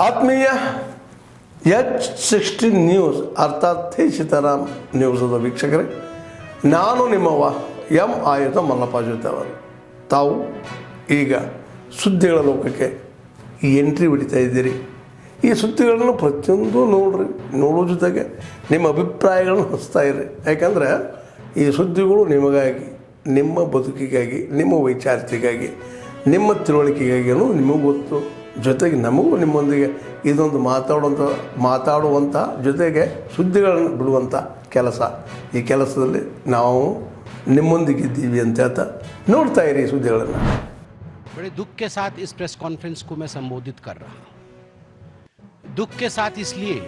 ಆತ್ಮೀಯ H16 news ಅರ್ಥಾತ್ ಸೀತಾರಾಮ್ ನ್ಯೂಸದ ವೀಕ್ಷಕರೇ, ನಾನು ನಿಮ್ಮವ ಎಂ ಆಯುಧ ಮಲ್ಲಪ್ಪ ಜೊತೆ ಅವರು. ತಾವು ಈಗ ಸುದ್ದಿಗಳ ಲೋಕಕ್ಕೆ ಎಂಟ್ರಿ ಹೊಡಿತಾ ಇದ್ದೀರಿ. ಈ ಸುದ್ದಿಗಳನ್ನು ಪ್ರತಿಯೊಂದು ನೋಡೋ ಜೊತೆಗೆ ನಿಮ್ಮ ಅಭಿಪ್ರಾಯಗಳನ್ನು ಹಂಚ್ತಾ ಇರ್ರಿ. ಯಾಕಂದರೆ ಈ ಸುದ್ದಿಗಳು ನಿಮಗಾಗಿ, ನಿಮ್ಮ ಬದುಕಿಗಾಗಿ, ನಿಮ್ಮ ವೈಚಾರಿಕೆಗಾಗಿ, ನಿಮ್ಮ ತಿಳುವಳಿಕೆಗಾಗಿ ನಿಮಗೂ ಗೊತ್ತು. ಜೊತೆಗೆ ನಮಗೂ ನಿಮ್ಮೊಂದಿಗೆ ಇದೊಂದು ಮಾತಾಡುವಂಥ ಜೊತೆಗೆ ಸುದ್ದಿಗಳನ್ನು ಬಿಡುವಂಥ ಕೆಲಸ. ಈ ಕೆಲಸದಲ್ಲಿ ನಾವು ನಿಮ್ಮೊಂದಿಗಿದ್ದೀವಿ ಅಂತ ಹೇಳ್ತಾ ನೋಡ್ತಾ ಇರಿ ಸುದ್ದಿಗಳನ್ನು. बड़े दुख के साथ इस प्रेस कॉन्फ्रेंस को मैं संबोधित कर रहा हूं. दुख के साथ इसलिए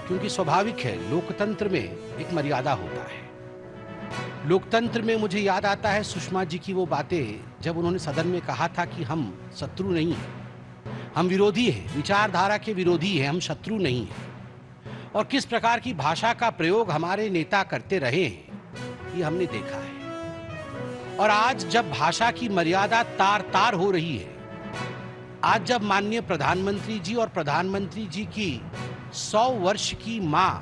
क्योंकि स्वाभाविक है, लोकतंत्र में एक मर्यादा होता है. लोकतंत्र में मुझे याद आता है सुषमा जी की वो बातें जब उन्होंने सदन में कहा था कि हम शत्रु नहीं हैं, हम विरोधी हैं, विचारधारा के विरोधी हैं, हम शत्रु नहीं हैं. और किस प्रकार की भाषा का प्रयोग हमारे नेता करते रहे हैं ये हमने देखा है. और आज जब भाषा की मर्यादा तार तार हो रही है, आज जब माननीय प्रधानमंत्री जी और प्रधानमंत्री जी की 100 वर्ष की मां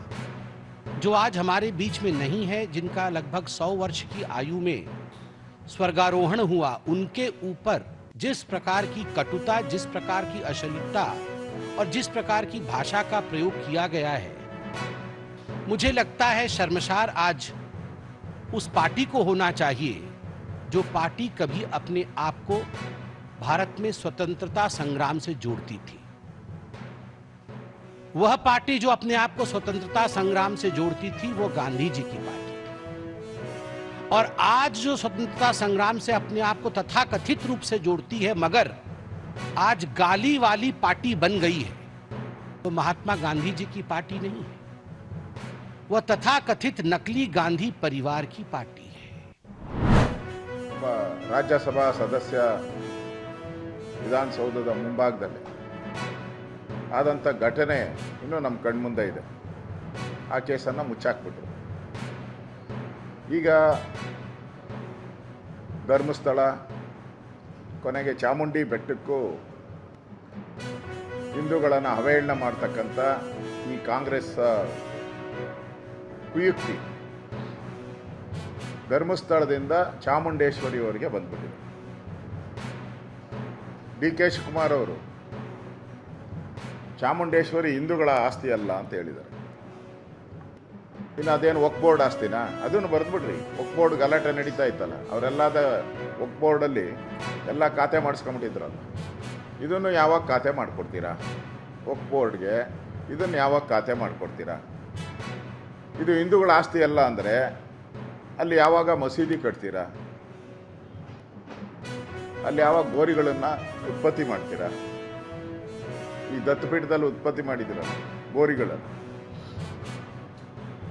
जो आज हमारे बीच में नहीं है, जिनका लगभग 100 वर्ष की आयु में स्वर्गारोहण हुआ, उनके ऊपर जिस प्रकार की कटुता, जिस प्रकार की अश्लीलता और जिस प्रकार की भाषा का प्रयोग किया गया है, मुझे लगता है शर्मसार आज उस पार्टी को होना चाहिए जो पार्टी कभी अपने आप को भारत में स्वतंत्रता संग्राम से जोड़ती थी. वह पार्टी जो अपने आप को स्वतंत्रता संग्राम से जोड़ती थी वो गांधी जी की पार्टी थी. और आज जो स्वतंत्रता संग्राम से अपने आप को तथाकथित रूप से जोड़ती है मगर आज गाली वाली पार्टी बन गई है, तो महात्मा गांधी जी की पार्टी नहीं है, वह तथाकथित नकली गांधी परिवार की पार्टी है. ರಾಜ್ಯಸಭಾ ಸದಸ್ಯ ವಿಧಾನಸೌಧದ ಮುಂಭಾಗದಲ್ಲಿ ಆದಂಥ ಘಟನೆ ಇನ್ನೂ ನಮ್ಮ ಕಣ್ಮುಂದೆ ಇದೆ. ಆ ಕೇಸನ್ನು ಮುಚ್ಚಾಕ್ಬಿಟ್ರು. ಈಗ ಧರ್ಮಸ್ಥಳ ಕೊನೆಗೆ ಚಾಮುಂಡಿ ಬೆಟ್ಟಕ್ಕೂ ಹಿಂದೂಗಳನ್ನು ಅವಹೇಳನ ಮಾಡ್ತಕ್ಕಂಥ ಈ ಕಾಂಗ್ರೆಸ್ ಕುಯುಕ್ತಿ ಧರ್ಮಸ್ಥಳದಿಂದ ಚಾಮುಂಡೇಶ್ವರಿಯವರಿಗೆ ಬಂದ್ಬಿಟ್ಟಿದೆ. ಡಿ ಕೆ ಶಿವಕುಮಾರ್ ಅವರು ಚಾಮುಂಡೇಶ್ವರಿ ಹಿಂದೂಗಳ ಆಸ್ತಿ ಅಲ್ಲ ಅಂತ ಹೇಳಿದ್ದಾರೆ. ಇನ್ನು ಅದೇನು ವಕ್ಫ್ ಬೋರ್ಡ್ ಆಸ್ತಿನಾ, ಅದನ್ನು ಬರೆದ್ಬಿಡ್ರಿ. ವಕ್ಫ್ ಬೋರ್ಡ್ ಗಲಾಟೆ ನಡೀತಾ ಇತ್ತಲ್ಲ, ಅವರೆಲ್ಲದ ವಕ್ಫ್ ಬೋರ್ಡಲ್ಲಿ ಎಲ್ಲ ಖಾತೆ ಮಾಡಿಸ್ಕೊಂಬಿಟ್ಟಿದ್ರಲ್ಲ, ಇದನ್ನು ಯಾವಾಗ ಖಾತೆ ಮಾಡಿಕೊಡ್ತೀರಾ? ವಕ್ಫ್ ಬೋರ್ಡ್ಗೆ ಇದನ್ನು ಯಾವಾಗ ಖಾತೆ ಮಾಡಿಕೊಡ್ತೀರಾ? ಇದು ಹಿಂದೂಗಳ ಆಸ್ತಿ ಅಲ್ಲ ಅಂದರೆ ಅಲ್ಲಿ ಯಾವಾಗ ಮಸೀದಿ ಕಟ್ತೀರಾ? ಅಲ್ಲಿ ಯಾವಾಗ ಗೋರಿಗಳನ್ನು ಉತ್ಪತ್ತಿ ಮಾಡ್ತೀರಾ? ಈ ದತ್ತಪೀಠದಲ್ಲಿ ಉತ್ಪತ್ತಿ ಮಾಡಿದಿರಲ್ಲ ಗೋರಿಗಳನ್ನು,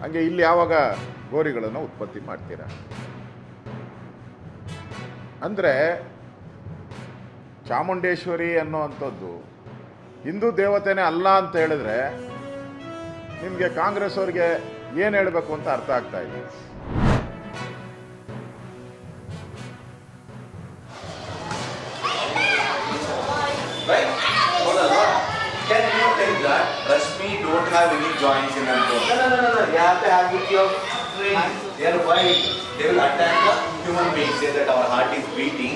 ಹಂಗೆ ಇಲ್ಲಿ ಯಾವಾಗ ಗೋರಿಗಳನ್ನು ಉತ್ಪತ್ತಿ ಮಾಡ್ತೀರಾ? ಅಂದರೆ ಚಾಮುಂಡೇಶ್ವರಿ ಅನ್ನುವಂಥದ್ದು ಹಿಂದೂ ದೇವತೆನೇ ಅಲ್ಲ ಅಂತ ಹೇಳಿದ್ರೆ ನಿಮಗೆ ಕಾಂಗ್ರೆಸ್ ಅವ್ರಿಗೆ ಏನು ಹೇಳಬೇಕು ಅಂತ ಅರ್ಥ ಆಗ್ತಾ ಇದೆ. Rashmi don't have any joints in her bone. No. You have to have with your friends. They are white. They will attack the human being. Say that our heart is beating.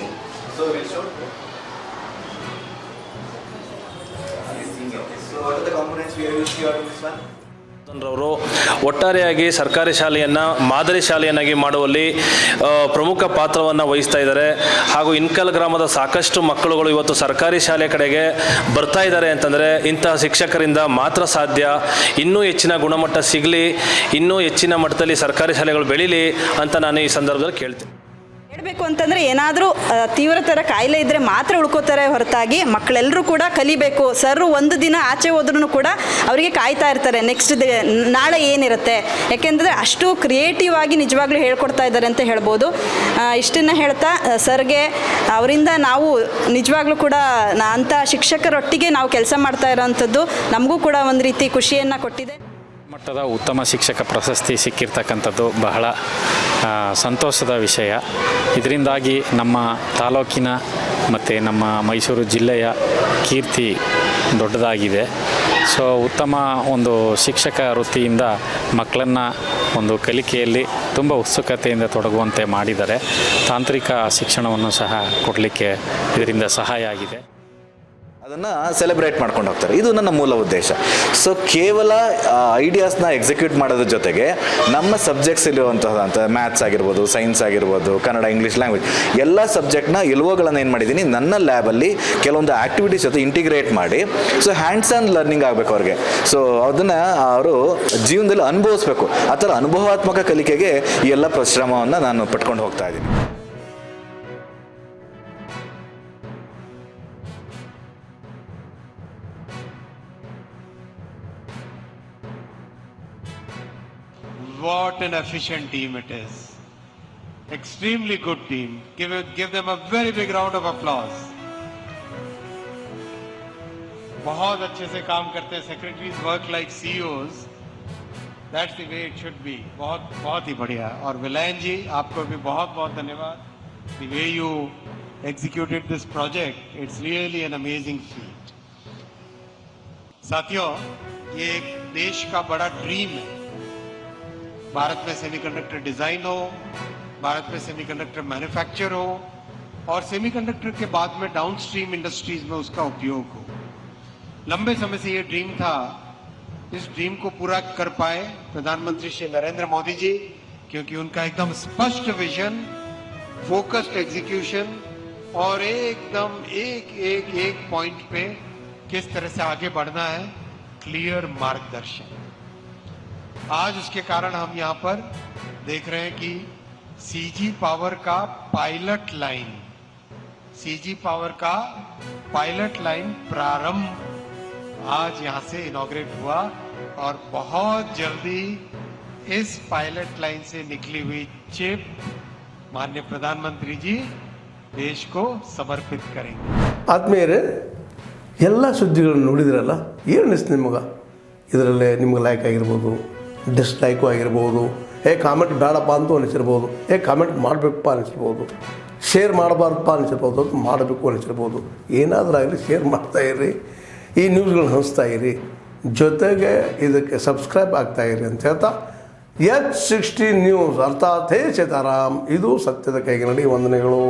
So we'll show. So what are the components we are using out of this one? ರವರು ಒಟ್ಟಾರೆಯಾಗಿ ಸರ್ಕಾರಿ ಶಾಲೆಯನ್ನು ಮಾದರಿ ಶಾಲೆಯನ್ನಾಗಿ ಮಾಡುವಲ್ಲಿ ಪ್ರಮುಖ ಪಾತ್ರವನ್ನು ವಹಿಸ್ತಾ ಇದ್ದಾರೆ. ಹಾಗೂ ಇನ್ಕಲ್ ಗ್ರಾಮದ ಸಾಕಷ್ಟು ಮಕ್ಕಳುಗಳು ಇವತ್ತು ಸರ್ಕಾರಿ ಶಾಲೆ ಕಡೆಗೆ ಬರ್ತಾ ಇದ್ದಾರೆ ಅಂತಂದರೆ ಇಂತಹ ಶಿಕ್ಷಕರಿಂದ ಮಾತ್ರ ಸಾಧ್ಯ. ಇನ್ನೂ ಹೆಚ್ಚಿನ ಗುಣಮಟ್ಟ ಸಿಗಲಿ, ಇನ್ನೂ ಹೆಚ್ಚಿನ ಮಟ್ಟದಲ್ಲಿ ಸರ್ಕಾರಿ ಶಾಲೆಗಳು ಬೆಳೀಲಿ ಅಂತ ನಾನು ಈ ಸಂದರ್ಭದಲ್ಲಿ ಕೇಳ್ತೀನಿ. ಹೇಳಬೇಕು ಅಂತಂದರೆ ಏನಾದರೂ ತೀವ್ರತರ ಕಾಯಿಲೆ ಇದ್ದರೆ ಮಾತ್ರ ಉಳ್ಕೋತಾರೆ ಹೊರತಾಗಿ ಮಕ್ಕಳೆಲ್ಲರೂ ಕೂಡ ಕಲಿಬೇಕು. ಸರ್ ಒಂದು ದಿನ ಆಚೆ ಹೋದ್ರೂ ಕೂಡ ಅವರಿಗೆ ಕಾಯ್ತಾ ಇರ್ತಾರೆ ನೆಕ್ಸ್ಟ್ ನಾಳೆ ಏನಿರುತ್ತೆ. ಯಾಕೆಂದರೆ ಅಷ್ಟು ಕ್ರಿಯೇಟಿವ್ ಆಗಿ ನಿಜವಾಗ್ಲೂ ಹೇಳ್ಕೊಡ್ತಾ ಇದ್ದಾರೆ ಅಂತ ಹೇಳ್ಬೋದು. ಇಷ್ಟನ್ನು ಹೇಳ್ತಾ ಸರ್ಗೆ ಅವರಿಂದ ನಾವು ನಿಜವಾಗ್ಲೂ ಕೂಡ ಅಂಥ ಶಿಕ್ಷಕರೊಟ್ಟಿಗೆ ನಾವು ಕೆಲಸ ಮಾಡ್ತಾ ಇರೋವಂಥದ್ದು ನಮಗೂ ಕೂಡ ಒಂದು ರೀತಿ ಖುಷಿಯನ್ನು ಕೊಟ್ಟಿದೆ. ಮಟ್ಟದ ಉತ್ತಮ ಶಿಕ್ಷಕ ಪ್ರಶಸ್ತಿ ಸಿಕ್ಕಿರ್ತಕ್ಕಂಥದ್ದು ಬಹಳ ಸಂತೋಷದ ವಿಷಯ. ಇದರಿಂದಾಗಿ ನಮ್ಮ ತಾಲೂಕಿನ ಮತ್ತು ನಮ್ಮ ಮೈಸೂರು ಜಿಲ್ಲೆಯ ಕೀರ್ತಿ ದೊಡ್ಡದಾಗಿದೆ. ಸೊ ಉತ್ತಮ ಒಂದು ಶಿಕ್ಷಕ ವೃತ್ತಿಯಿಂದ ಮಕ್ಕಳನ್ನು ಒಂದು ಕಲಿಕೆಯಲ್ಲಿ ತುಂಬ ಉತ್ಸುಕತೆಯಿಂದ ತೊಡಗುವಂತೆ ಮಾಡಿದ್ದಾರೆ. ತಾಂತ್ರಿಕ ಶಿಕ್ಷಣವನ್ನು ಸಹ ಕೊಡಲಿಕ್ಕೆ ಇದರಿಂದ ಸಹಾಯ ಆಗಿದೆ. ಅದನ್ನು ಸೆಲೆಬ್ರೇಟ್ ಮಾಡ್ಕೊಂಡು ಹೋಗ್ತಾರೆ. ಇದು ನನ್ನ ಮೂಲ ಉದ್ದೇಶ. ಸೊ ಕೇವಲ ಐಡಿಯಾಸ್ನ ಎಕ್ಸಿಕ್ಯೂಟ್ ಮಾಡೋದ್ರ ಜೊತೆಗೆ ನಮ್ಮ ಸಬ್ಜೆಕ್ಟ್ಸ್ ಇರುವಂತಹ ಮ್ಯಾಥ್ಸ್ ಆಗಿರ್ಬೋದು, ಸೈನ್ಸ್ ಆಗಿರ್ಬೋದು, ಕನ್ನಡ, ಇಂಗ್ಲೀಷ್ ಲ್ಯಾಂಗ್ವೇಜ್ ಎಲ್ಲ ಸಬ್ಜೆಕ್ಟ್ನ ಎಲ್ವೋಗಳನ್ನು ಏನು ಮಾಡಿದ್ದೀನಿ ನನ್ನ ಲ್ಯಾಬಲ್ಲಿ ಕೆಲವೊಂದು ಆ್ಯಕ್ಟಿವಿಟೀಸ್ ಜೊತೆ ಇಂಟಿಗ್ರೇಟ್ ಮಾಡಿ, ಸೊ ಹ್ಯಾಂಡ್ಸ್ ಆನ್ ಲರ್ನಿಂಗ್ ಆಗಬೇಕು ಅವ್ರಿಗೆ. ಸೊ ಅದನ್ನು ಅವರು ಜೀವನದಲ್ಲಿ ಅನುಭವಿಸ್ಬೇಕು. ಆ ಥರ ಅನುಭವಾತ್ಮಕ ಕಲಿಕೆಗೆ ಈ ಎಲ್ಲ ಪರಿಶ್ರಮವನ್ನು ನಾನು ಪಟ್ಕೊಂಡು ಹೋಗ್ತಾ ಇದ್ದೀನಿ. What an efficient team it is. Extremely good team. Give them a very big round of applause. बहुत अच्छे से काम करते हैं. Secretaries work like CEOs. That's the way it should be. बहुत ही बढ़िया. और विलायन जी, आपको भी बहुत धन्यवाद. The way you executed this project, it's really an amazing feat. साथियों, ये एक देश का बड़ा ड्रीम है. भारत में सेमीकंडक्टर डिजाइन हो, भारत में सेमीकंडक्टर मैन्युफैक्चर हो और सेमीकंडक्टर के बाद में डाउनस्ट्रीम इंडस्ट्रीज में उसका उपयोग हो. लंबे समय से ये ड्रीम था. इस ड्रीम को पूरा कर पाए प्रधानमंत्री श्री नरेंद्र मोदी जी, क्योंकि उनका एकदम स्पष्ट विजन, फोकस्ड एग्जीक्यूशन और एकदम एक पॉइंट पे किस तरह से आगे बढ़ना है, क्लियर मार्गदर्शन. आज उसके कारण हम यहाँ पर देख रहे हैं कि सीजी पावर का पायलट लाइन प्रारंभ आज यहाँ से इनॉग्रेट हुआ और बहुत जल्दी इस पायलट लाइन से निकली हुई चिप माननीय प्रधानमंत्री जी देश को समर्पित करेंगे. ಆದ್ಮೇಲೆ ಎಲ್ಲ ಸುದ್ದಿಗಳನ್ನು ನೋಡಿದ್ರಲ್ಲ, ಏನು ಅನಿಸ್ತು ನಿಮಗೆ? ಇದರಲ್ಲೇ ನಿಮ್ಗೆ ಲೈಕ್ ಆಗಿರ್ಬೋದು, ಡಿಸ್ಲೈಕು ಆಗಿರ್ಬೋದು, ಕಾಮೆಂಟ್ ಬೇಡಪ್ಪ ಅಂತೂ ಅನಿಸಿರ್ಬೋದು, ಕಾಮೆಂಟ್ ಮಾಡಬೇಕಪ್ಪ ಅನಿಸಿರ್ಬೋದು, ಶೇರ್ ಮಾಡಬಾರ್ದಪ್ಪ ಅನಿಸಿರ್ಬೋದು, ಅದು ಮಾಡಬೇಕು ಅನಿಸಿರ್ಬೋದು. ಏನಾದರೂ ಆಗಲಿ ಶೇರ್ ಮಾಡ್ತಾಯಿರಿ, ಈ ನ್ಯೂಸ್ಗಳನ್ನ ಹಂಚ್ತಾ ಇರಿ, ಜೊತೆಗೆ ಇದಕ್ಕೆ ಸಬ್ಸ್ಕ್ರೈಬ್ ಆಗ್ತಾಯಿರಿ ಅಂತ ಹೇಳ್ತಾ H16 ನ್ಯೂಸ್ ಅರ್ಥಾತ್ ಹೇ ಸೀತಾರಾಮ್, ಇದು ಸತ್ಯದ ಕೈಗೆ ನಡಿ. ವಂದನೆಗಳು.